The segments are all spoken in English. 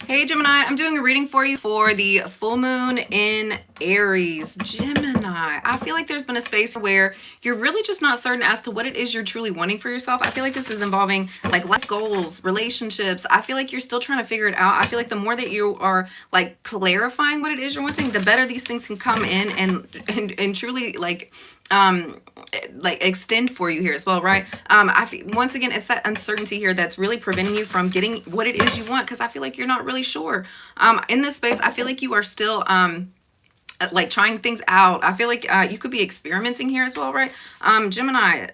Hey Gemini, I'm doing a reading for you for the full moon in Aries. Gemini, I feel like there's been a space where you're really just not certain as to what it is you're truly wanting for yourself. I feel like this is involving like life goals, relationships. I feel like you're still trying to figure it out. I feel like the more that you are like clarifying what it is you're wanting, the better these things can come in and truly like extend for you here as well, right? I feel, once again, it's that uncertainty here that's really preventing you from getting what it is you want, because I feel like you're not really sure. In this space, I feel like you are still like trying things out. I feel like you could be experimenting here as well, right? Gemini,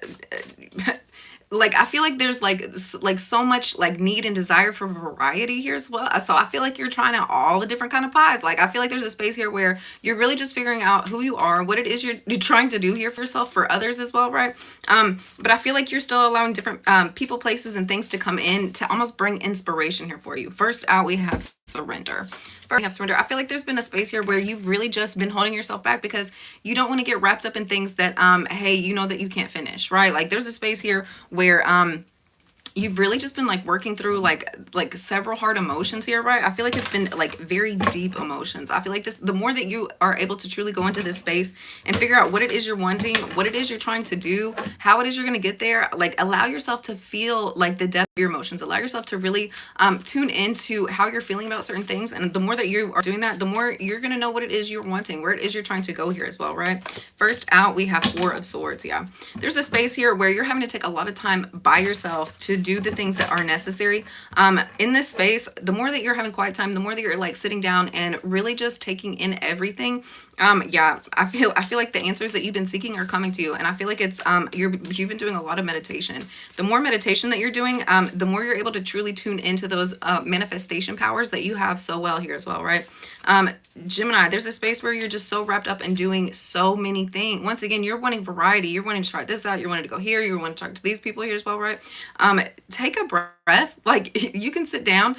like I feel like there's like so much like need and desire for variety here as well. So I feel like you're trying out all the different kind of pies. Like I feel like there's a space here where you're really just figuring out who you are, what it is you're trying to do here for yourself, for others as well, right? But I feel like you're still allowing different people, places, and things to come in to almost bring inspiration here for you. First out, we have surrender. We have surrender. I feel like there's been a space here where you've really just been holding yourself back because you don't want to get wrapped up in things that hey, you know that you can't finish, right? Like there's a space here where you've really just been like working through like several hard emotions here, right? I feel like it's been like very deep emotions. I feel like this, the more that you are able to truly go into this space and figure out what it is you're wanting, what it is you're trying to do, how it is you're going to get there, like allow yourself to feel like the depth of your emotions, allow yourself to really tune into how you're feeling about certain things. And the more that you are doing that, the more you're going to know what it is you're wanting, where it is you're trying to go here as well, right? First out, we have Four of Swords. Yeah, there's a space here where you're having to take a lot of time by yourself to do the things that are necessary. In this space, the more that you're having quiet time, the more that you're like sitting down and really just taking in everything. Yeah, I feel like the answers that you've been seeking are coming to you, and I feel like it's you've been doing a lot of meditation. The more meditation that you're doing, the more you're able to truly tune into those manifestation powers that you have so well here as well, right? Gemini, there's a space where you're just so wrapped up in doing so many things. Once again, you're wanting variety. You're wanting to try this out. You're wanting to go here. You want to talk to these people here as well, right? Take a breath. Like you can sit down.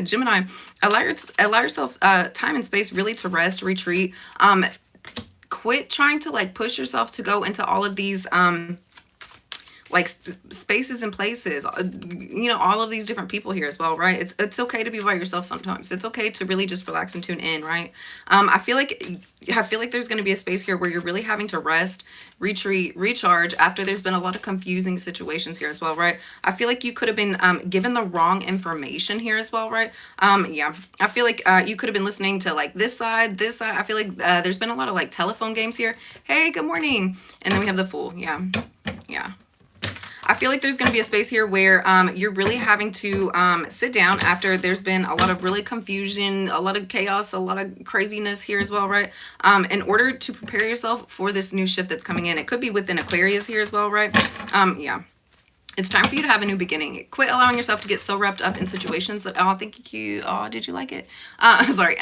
Gemini, allow yourself time and space really to rest, retreat. Quit trying to like push yourself to go into all of these like spaces and places, you know, all of these different people here as well, right? It's okay to be by yourself sometimes. It's okay to really just relax and tune in, right? I feel like there's going to be a space here where you're really having to rest, retreat, recharge after there's been a lot of confusing situations here as well, right? I feel like you could have been given the wrong information here as well, right? Yeah, I feel like you could have been listening to like this side, this side. I feel like there's been a lot of like telephone games here. Hey, good morning. And then we have the Fool. Yeah, yeah. I feel like there's going to be a space here where you're really having to sit down after there's been a lot of really confusion, a lot of chaos, a lot of craziness here as well, right? In order to prepare yourself for this new shift that's coming in. It could be within Aquarius here as well, right? Yeah. It's time for you to have a new beginning. Quit allowing yourself to get so wrapped up in situations that, oh, thank you. Oh, did you like it? Sorry.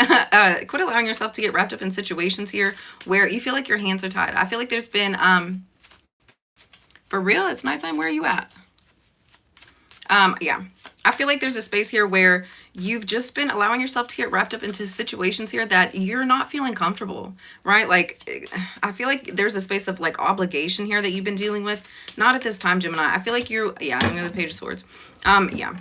Quit allowing yourself to get wrapped up in situations here where you feel like your hands are tied. I feel like there's been, for real, it's nighttime. Where are you at? Yeah. I feel like there's a space here where you've just been allowing yourself to get wrapped up into situations here that you're not feeling comfortable, right? Like, I feel like there's a space of like obligation here that you've been dealing with. Not at this time, Gemini. I feel like yeah, I'm the Page of Swords. Yeah.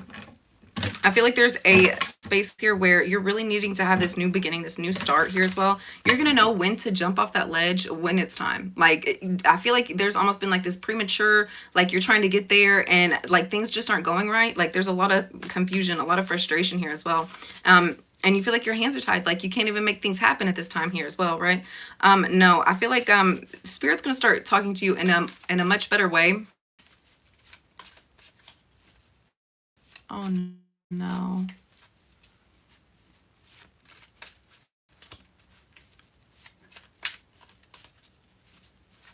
I feel like there's a space here where you're really needing to have this new beginning, this new start here as well. You're going to know when to jump off that ledge when it's time. Like, I feel like there's almost been like this premature, like you're trying to get there and like things just aren't going right. Like there's a lot of confusion, a lot of frustration here as well. And you feel like your hands are tied, like you can't even make things happen at this time here as well, right? No, I feel like Spirit's going to start talking to you in a much better way. Oh, no.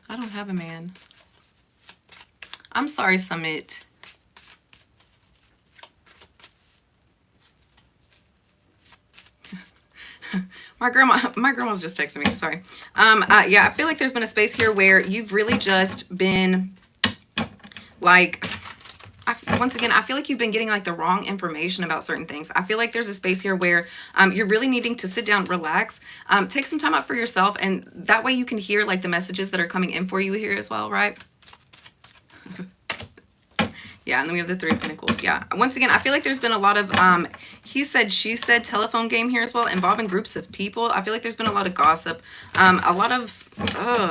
I don't have a man. I'm sorry, Summit. My grandma's just texting me. Sorry. Yeah, I feel like there's been a space here where you've really just been like, once again, I feel like you've been getting like the wrong information about certain things. I feel like there's a space here where you're really needing to sit down, relax, take some time out for yourself, and that way you can hear like the messages that are coming in for you here as well, right? Yeah, and then we have the Three of Pentacles. Yeah. Once again, I feel like there's been a lot of he said, she said telephone game here as well, involving groups of people. I feel like there's been a lot of gossip, a lot of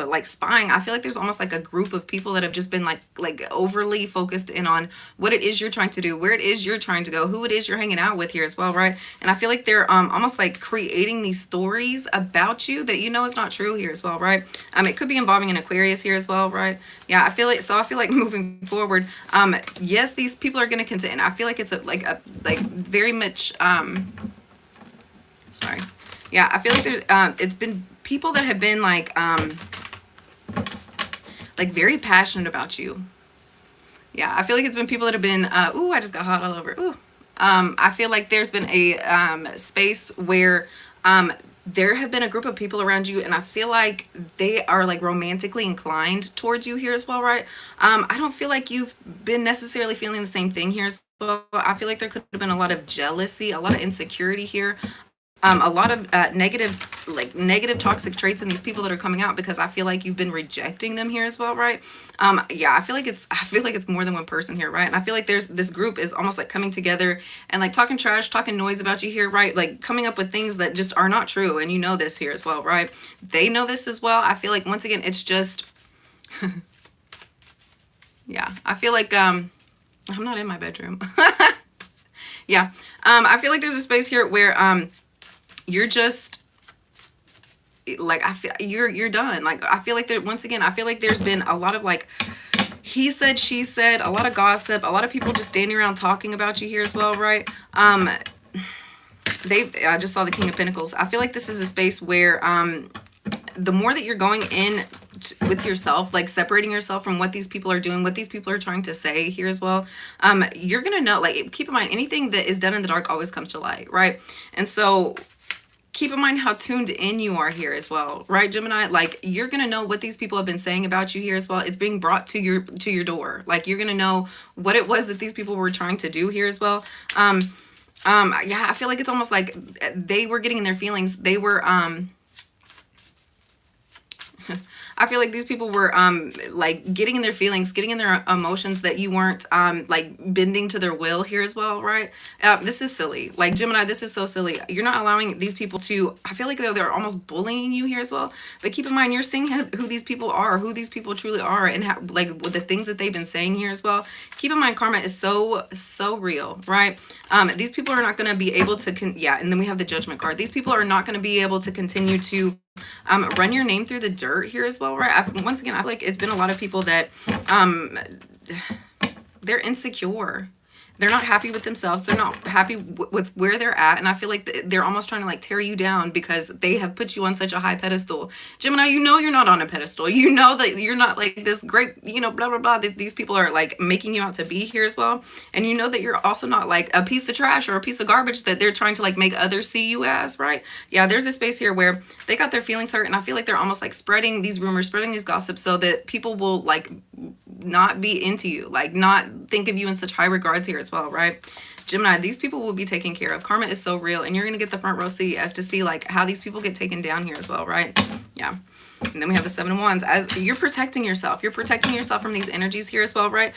like spying. I feel like there's almost like a group of people that have just been like overly focused in on what it is you're trying to do, where it is you're trying to go, who it is you're hanging out with here as well, right? And I feel like they're almost like creating these stories about you that you know is not true here as well, right? It could be involving an Aquarius here as well, right? Yeah, I feel like, so I feel like moving forward, yes, these people are going to continue. I feel like it's like very much sorry. Yeah, I feel like there's it's been people that have been like very passionate about you. Yeah, I feel like it's been people that have been ooh, I just got hot all over. Ooh. I feel like there's been a space where there have been a group of people around you, and I feel like they are like romantically inclined towards you here as well, right? I don't feel like you've been necessarily feeling the same thing here as well. I feel like there could have been a lot of jealousy, a lot of insecurity here, a lot of negative toxic traits in these people that are coming out, because I feel like you've been rejecting them here as well, right? Yeah, I feel like it's more than one person here, right? And I feel like there's this group is almost like coming together and like talking trash, talking noise about you here, right? Like coming up with things that just are not true, and you know this here as well, right? They know this as well. I feel like once again it's just yeah, I feel like I'm not in my bedroom. Yeah, I feel like there's a space here where you're just like, I feel you're done. Like I feel like there, once again, I feel like there's been a lot of like he said, she said, a lot of gossip, a lot of people just standing around talking about you here as well, right? I just saw the King of Pentacles. I feel like this is a space where the more that you're going in with yourself, like separating yourself from what these people are doing, what these people are trying to say here as well, you're gonna know, like, keep in mind, anything that is done in the dark always comes to light, right? And so keep in mind how tuned in you are here as well, right, Gemini? Like, you're gonna know what these people have been saying about you here as well. It's being brought to your door. Like, you're gonna know what it was that these people were trying to do here as well. Yeah, I feel like it's almost like they were getting in their feelings. They were I feel like these people were like getting in their feelings, getting in their emotions, that you weren't like bending to their will here as well, right? This is silly. Like, Gemini, this is so silly. You're not allowing these people to, I feel like they're almost bullying you here as well. But keep in mind, you're seeing who these people are, who these people truly are, and how, like, with the things that they've been saying here as well. Keep in mind, karma is so real, right? These people are not going to be able to, yeah, and then we have the Judgment card. These people are not going to be able to continue to run your name through the dirt here as well, right? Once again, I feel like it's been a lot of people that they're insecure. They're not happy with themselves. They're not happy with where they're at. And I feel like they're almost trying to like tear you down because they have put you on such a high pedestal. Gemini, you know you're not on a pedestal. You know that you're not like this great, you know, blah, blah, blah, that these people are like making you out to be here as well. And you know that you're also not like a piece of trash or a piece of garbage that they're trying to like make others see you as, right? Yeah, there's a space here where they got their feelings hurt. And I feel like they're almost like spreading these rumors, spreading these gossips so that people will like not be into you, like not think of you in such high regards here as well, right? Gemini, these people will be taken care of. Karma is so real, and you're going to get the front row seat as to see like how these people get taken down here as well, right? Yeah. And then we have the Seven of Wands. As you're protecting yourself, from these energies here as well, right?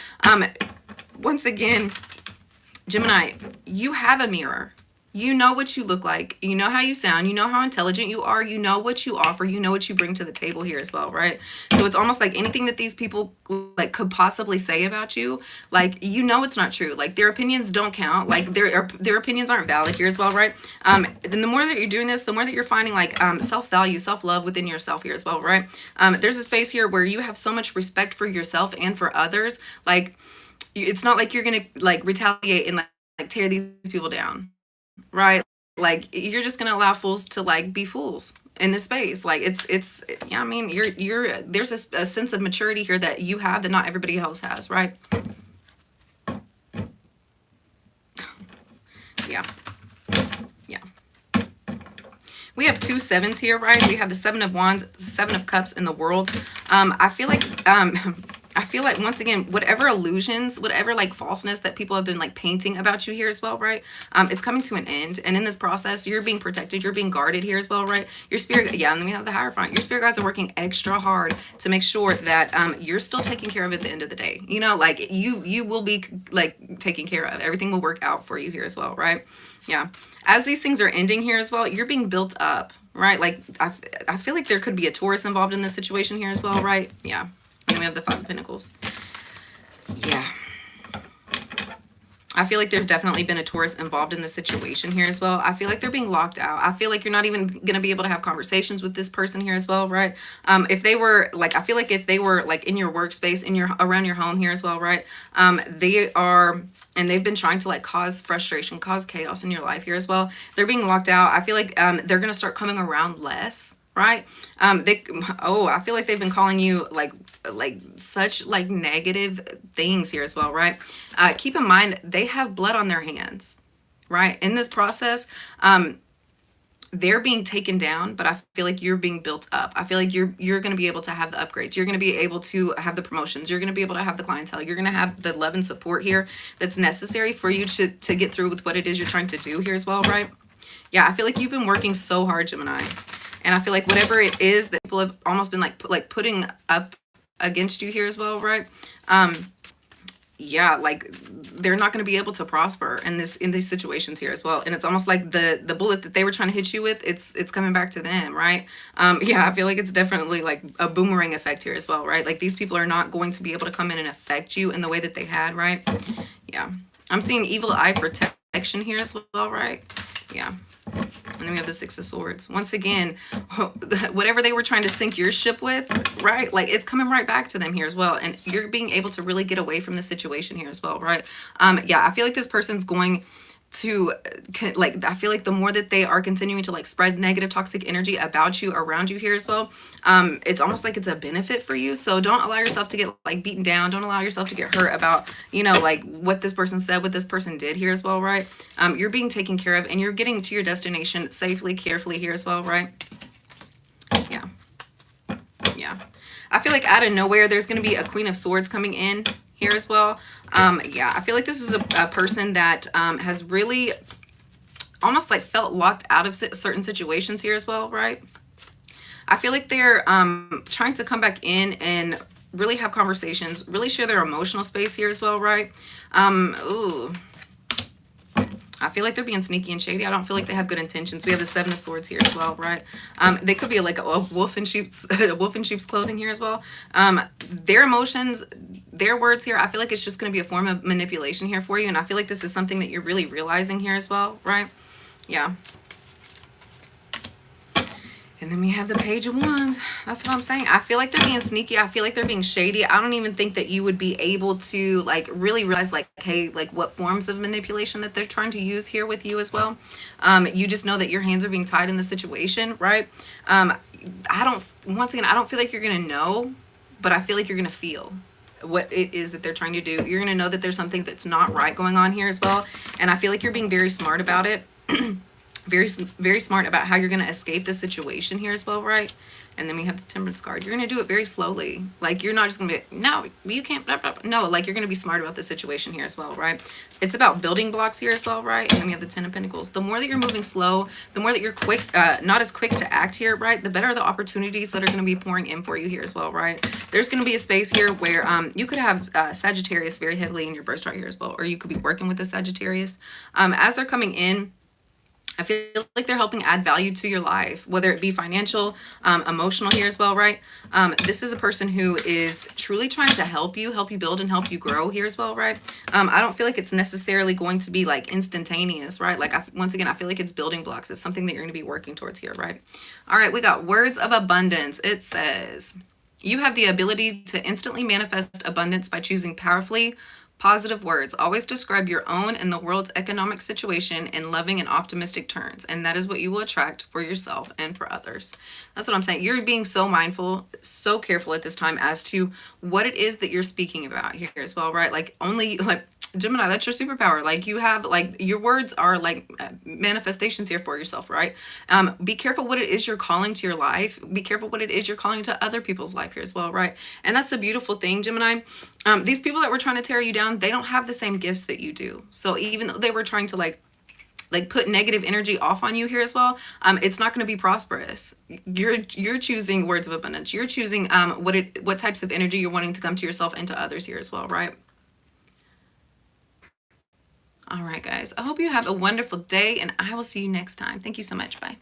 Once again, Gemini, you have a mirror. You know what you look like. You know how you sound. You know how intelligent you are. You know what you offer. You know what you bring to the table here as well, right? So it's almost like anything that these people like could possibly say about you, like, you know it's not true. Like, their opinions don't count. Like, their opinions aren't valid here as well, right? Then the more that you're doing this, the more that you're finding like self-value, self-love within yourself here as well, right? There's a space here where you have so much respect for yourself and for others. Like, it's not like you're gonna like retaliate and like tear these people down, right? Like, you're just gonna allow fools to like be fools in this space. Like, it's yeah, I mean, you're there's a sense of maturity here that you have that not everybody else has, right? Yeah. Yeah. We have 2 sevens here, right? We have the Seven of Wands, the Seven of Cups in the World. I feel feel like, once again, whatever illusions, whatever like falseness that people have been like painting about you here as well, right? It's coming to an end. And in this process, you're being protected, you're being guarded here as well, right? Your spirit, yeah, and then we have the Hierophant. Your spirit guides are working extra hard to make sure that you're still taken care of at the end of the day. You know, like you will be like taken care of. Everything will work out for you here as well, right? Yeah. As these things are ending here as well, you're being built up, right? Like I feel like there could be a Taurus involved in this situation here as well, right? Yeah. And then we have the Five of Pentacles. Yeah. I feel like there's definitely been a Taurus involved in the situation here as well. I feel like they're being locked out. I feel like you're not even going to be able to have conversations with this person here as well, right? If they were like, I feel like if they were like in your workspace, in your, around your home here as well, right? They are, and they've been trying to like cause frustration, cause chaos in your life here as well. They're being locked out. I feel like they're going to start coming around less, right? I feel like they've been calling you like such like negative things here as well, right? Keep in mind they have blood on their hands, right? In this process, they're being taken down, but I feel like you're being built up. I feel like you're going to be able to have the upgrades. You're going to be able to have the promotions. You're going to be able to have the clientele. You're going to have the love and support here that's necessary for you to get through with what it is you're trying to do here as well, right? Yeah, I feel like you've been working so hard, Gemini. And I feel like whatever it is that people have almost been like putting up against you here as well, right? Yeah, like they're not going to be able to prosper in these situations here as well. And it's almost like the bullet that they were trying to hit you with, it's coming back to them, right? Yeah, I feel like it's definitely like a boomerang effect here as well, right? Like these people are not going to be able to come in and affect you in the way that they had, right? Yeah, I'm seeing evil eye protection here as well, right? Yeah. And then we have the Six of Swords. Once again, whatever they were trying to sink your ship with, right? Like it's coming right back to them here as well. And you're being able to really get away from the situation here as well, right? Yeah, I feel like this person's going to like, I feel like the more that they are continuing to like spread negative toxic energy about you, around you here as well, it's almost like it's a benefit for you. So don't allow yourself to get like beaten down. Don't allow yourself to get hurt about, you know, like what this person said, what this person did here as well, right? You're being taken care of and you're getting to your destination safely, carefully here as well, right? Yeah. Yeah. I feel like out of nowhere there's going to be a Queen of Swords coming in here as well. Yeah, I feel like this is a person that has really almost like felt locked out of certain situations here as well, right? I feel like they're trying to come back in and really have conversations, really share their emotional space here as well, right? Ooh. I feel like they're being sneaky and shady. I don't feel like they have good intentions. We have the Seven of Swords here as well, right? They could be like a wolf in sheep's clothing here as well. Their emotions, their words here, I feel like it's just going to be a form of manipulation here for you. And I feel like this is something that you're really realizing here as well, right? Yeah. And then we have the Page of Wands. That's what I'm saying. I feel like they're being sneaky. I feel like they're being shady. I don't even think that you would be able to like really realize like, hey, like what forms of manipulation that they're trying to use here with you as well. You just know that your hands are being tied in the situation, right? Once again, I don't feel like you're going to know, but I feel like you're going to feel what it is that they're trying to do. You're going to know that there's something that's not right going on here as well. And I feel like you're being very smart about it. Very smart about how you're going to escape the situation here as well, right? And then we have the Temperance card. You're going to do it very slowly. Like you're not just going to be, no, you can't, blah, blah, blah. No, like you're going to be smart about the situation here as well, right? It's about building blocks here as well, right? And then we have the Ten of Pentacles. The more that you're moving slow, the more that you're quick, not as quick to act here, right? The better the opportunities that are going to be pouring in for you here as well, right? There's going to be a space here where you could have Sagittarius very heavily in your birth chart here as well, or you could be working with the Sagittarius. As they're coming in, I feel like they're helping add value to your life, whether it be financial, emotional here as well, right? This is a person who is truly trying to help you build and help you grow here as well, right? I don't feel like it's necessarily going to be like instantaneous, right? Like once again, I feel like it's building blocks. It's something that you're going to be working towards here, right? All right, we got words of abundance. It says, you have the ability to instantly manifest abundance by choosing powerfully positive words. Always describe your own and the world's economic situation in loving and optimistic terms, and that is what you will attract for yourself and for others. That's what I'm saying. You're being so mindful, so careful at this time as to what it is that you're speaking about here as well, right? Like only like Gemini, that's your superpower. Like you have, like your words are like manifestations here for yourself, right? Be careful what it is you're calling to your life. Be careful what it is you're calling to other people's life here as well, right? And that's the beautiful thing, Gemini. These people that were trying to tear you down, they don't have the same gifts that you do. So even though they were trying to like put negative energy off on you here as well, it's not going to be prosperous. You're choosing words of abundance. You're choosing what types of energy you're wanting to come to yourself and to others here as well, right? All right, guys. I hope you have a wonderful day, and I will see you next time. Thank you so much. Bye.